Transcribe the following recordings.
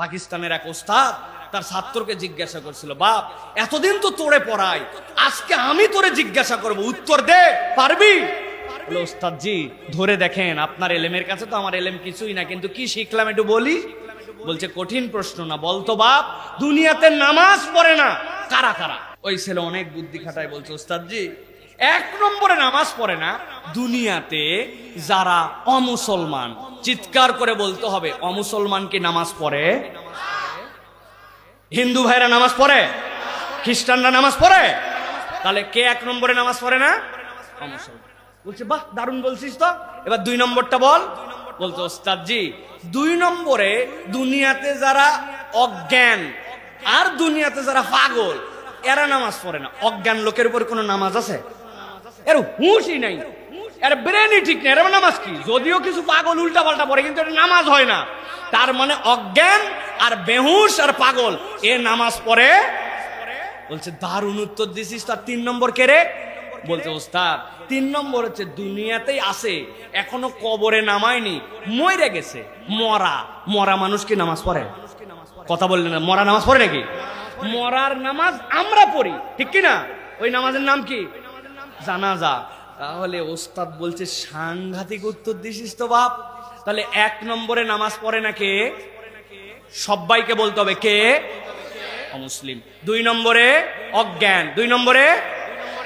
পাকিস্তানের এক ওস্তাদ তার ছাত্রকে জিজ্ঞাসা করছিল, বাপ এতদিন তো তোরে পড়াই, আজকে আমি তোরে জিজ্ঞাসা করব, উত্তর দে, পারবি? বলে, ওস্তাদ জি ধরে দেখেন, আপনার এলেমের কাছে তো আমার এলেম কিছুই না, কিন্তু কি শিখলাম একটু বলি। বলছে, কঠিন প্রশ্ন না, বলতো বাপ, দুনিয়াতে নামাজ পড়ে না কারা কারা? ওই ছেলে অনেক বুদ্ধি খাটায় বলছে, ওস্তাদ জি এক নম্বরে নামাজ পড়ে না দুনিয়াতে যারা অমুসলমান। চিৎকার করে বলতে হবে, অমুসলমান কি নামাজ পড়ে? হিন্দু ভাইরা নামাজ পড়ে, খ্রিস্টানরা নামাজ পড়ে, তাহলে কে এক নম্বরে নামাজ পড়ে না? অমুসলমান। বলছে, বাহ দারুণ বলছিস তো, এবার দুই নম্বরটা বল। বলতো, ওস্তাদ জি দুই নম্বরে দুনিয়াতে যারা অজ্ঞান আর দুনিয়াতে যারা পাগল এরা নামাজ পড়ে না। অজ্ঞান লোকের উপর কোনো নামাজ আছে? এর হুঁশই নাই, এর ব্রেনই ঠিক নেই, এর নামাজ কি? যদিও কিছু পাগল উল্টা পাল্টা পড়ে, কিন্তু এটা নামাজ হয় না। তার মানে অজ্ঞান আর বেহুশ আর পাগল এ নামাজ পড়ে। বলছে, দারুণ উত্তর দিছিস। তার তিন নম্বর কে রে? বলছে, ওস্তাদ তিন নম্বর হচ্ছে দুনিয়াতেই আছে, এখনো কবরে নামায়নি, মরে গেছে। মরা মরা মানুষ কি নামাজ পড়ে? কথা বললেন না, মরা নামাজ পড়ে নাকি? মরার নামাজ আমরা পড়ি, ঠিক কি না? ওই নামাজের নাম কি? জানাজা। তাহলে ওস্তাদ বলছে, সাংঘাতিক উত্তর দিছিস তো বাপ। তাহলে এক নম্বরে নামাজ পড়ে না কে? সবাইকে বলতে হবে কে? অমুসলিম। দুই নম্বরে অজ্ঞান, দুই নম্বরে,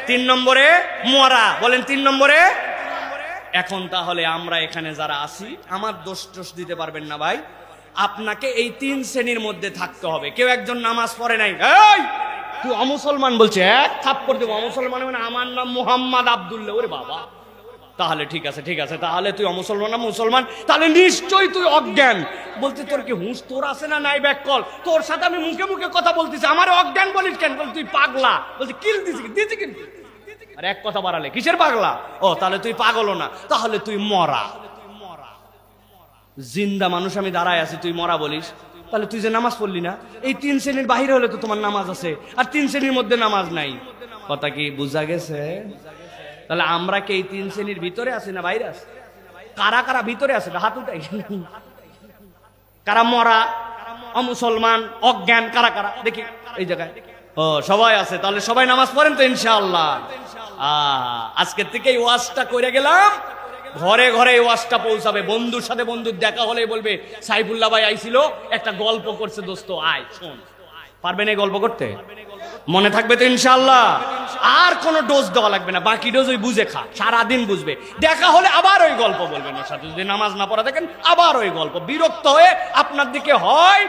তিন নম্বরে মরা। বলেন তিন নম্বরে। এখন তাহলে আমরা এখানে যারা আছি, আমার দোষ টোষ দিতে পারবেন না ভাই, আপনাকে এই তিন শ্রেণীর মধ্যে থাকতে হবে। কেউ একজন নামাজ পড়ে নাই, এই তুই অমুসলমান, বলছে এক থাপ্পড় দেবো। অমুসলমান মানে আমার নাম মুহাম্মদ আব্দুল্লাহ। ওরে বাবা, তাহলে ঠিক আছে ঠিক আছে, তাহলে তুই অমুসলমান না মুসলমান, তাহলে নিশ্চয়ই তুই অজ্ঞান। বলতে, তোর কি হুঁশ তোর আছে না নাই? ব্যাক কল, তোর সাথে আমি মুখে মুখে কথা বলতেছি, আমার অজ্ঞান বলিস কেন? বল তুই পাগলা। বলছে, কিল দিছি দিছি কিন্তু। আর এক কথা বাড়ালে, কিসের পাগলা? ও তাহলে তুই পাগলও না, তাহলে তুই মরা। জিন্দা মানুষ আমি দাঁড়ায় আছি, তুই মরা বলিস, তাহলে তুই যে নামাজ পড়লি না। এই তিন শ্রেণীর বাহিরে হলে তো তোমার নামাজ আছে, আর তিন শ্রেণীর মধ্যে নামাজ নাই। কথা কি বুঝা গেছে? তাহলে আমরা কি এই তিন শ্রেণীর ভিতরে আছি না বাইরে আছি? কারা কারা ভিতরে আছে হাত উঠাই। কারা মরা, অমুসলমান, অজ্ঞান, কারা কারা দেখি এই জায়গায়? ও সবাই আছে, তাহলে সবাই নামাজ পড়েন তো ইনশাআল্লাহ। আজকের থেকে এই ওয়াজটা করে গেলাম, ঘরে ঘরে এই ওয়াজটা পৌঁছাবে। বন্ধুর সাথে বন্ধুর দেখা হলে বলবে, সাইফুল্লাহ ভাই আইছিল, একটা গল্প করছে, দোস্ত আয় শোন। পারবেন এই গল্প করতে? মনে থাকবে তো ইনশাআল্লাহ? আর কোনো ডোজ দেওয়া লাগবে না, বাকি ডোজ ওই বুঝে খা, সারাদিন বুঝবে। দেখা হলে আবার ওই গল্প বলবেন ওর সাথে, যদি নামাজ না পড়া দেখেন আবার ওই গল্প। বিরক্ত হয়ে আপনার দিকে হয়